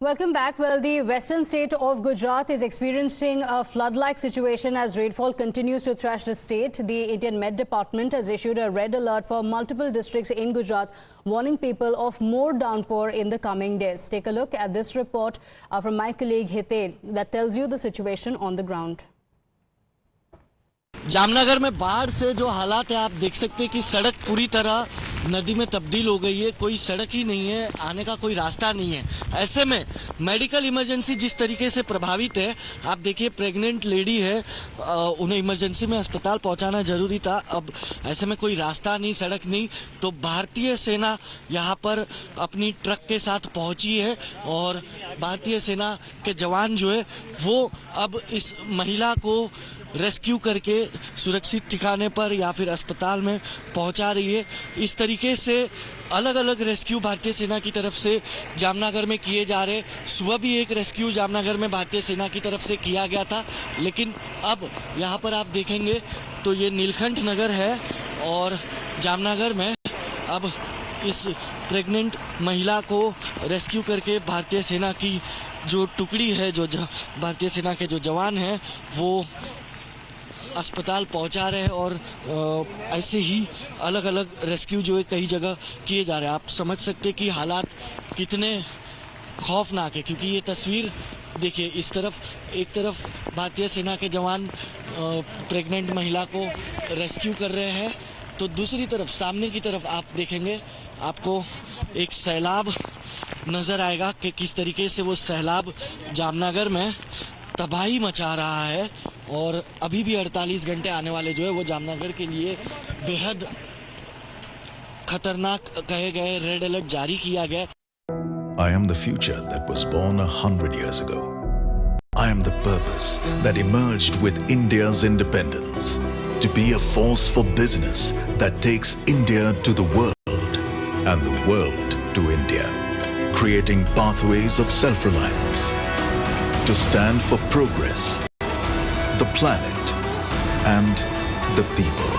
Welcome back. Well, the western state of Gujarat is experiencing a flood-like situation as rainfall continues to thrash the state. The Indian Met Department has issued a red alert for multiple districts in Gujarat, warning people of more downpour in the coming days. Take a look at this report from my colleague Hitel that tells you the situation on the ground. Jamnagar में बाढ़ से जो हालात है, आप देख सकते हैं कि सड़क पूरी तरह नदी में तब्दील हो गई है। कोई सड़क ही नहीं है, आने का कोई रास्ता नहीं है। ऐसे में मेडिकल इमरजेंसी जिस तरीके से प्रभावित है, आप देखिए प्रेग्नेंट लेडी है, उन्हें इमरजेंसी में अस्पताल पहुंचाना जरूरी था। अब ऐसे में कोई रास्ता नहीं, सड़क नहीं, तो भारतीय सेना यहाँ पर अपनी ट्रक के साथ पहुंची है और भारतीय सेना के जवान जो है वो अब इस महिला को रेस्क्यू करके सुरक्षित ठिकाने पर या फिर अस्पताल में पहुंचा रही है। इस तरीके से अलग अलग रेस्क्यू भारतीय सेना की तरफ से जामनगर में किए जा रहे। सुबह भी एक रेस्क्यू जामनगर में भारतीय सेना की तरफ से किया गया था, लेकिन अब यहाँ पर आप देखेंगे तो ये नीलकंठ नगर है और जामनगर में अब इस प्रेग्नेंट महिला को रेस्क्यू करके भारतीय सेना की जो टुकड़ी है, जो भारतीय सेना के जो जवान हैं, वो अस्पताल पहुंचा रहे हैं और ऐसे ही अलग अलग रेस्क्यू जो है कई जगह किए जा रहे हैं। आप समझ सकते हैं कि हालात कितने खौफनाक है, क्योंकि ये तस्वीर देखिए, इस तरफ एक तरफ भारतीय सेना के जवान प्रेग्नेंट महिला को रेस्क्यू कर रहे हैं, तो दूसरी तरफ सामने की तरफ आप देखेंगे आपको एक सैलाब नज़र आएगा कि किस तरीके से वो सैलाब जामनगर में तबाही मचा रहा है। और अभी भी 48 घंटे आने वाले जो है वो जामनगर के लिए बेहद खतरनाक कहे गए, रेड अलर्ट जारी किया गया। I am the future that was born 100 years ago. I am the purpose that emerged with India's independence, to be a force for business that takes India to the world and the world to India, creating pathways of self-reliance, to stand for progress, the planet and the people,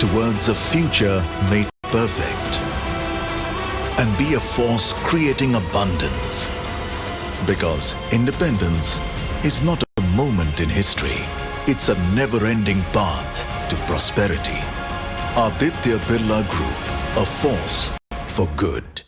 towards a future made perfect, and be a force creating abundance, because independence is not a moment in history, it's a never-ending path to prosperity. Aditya Birla Group, a force for good.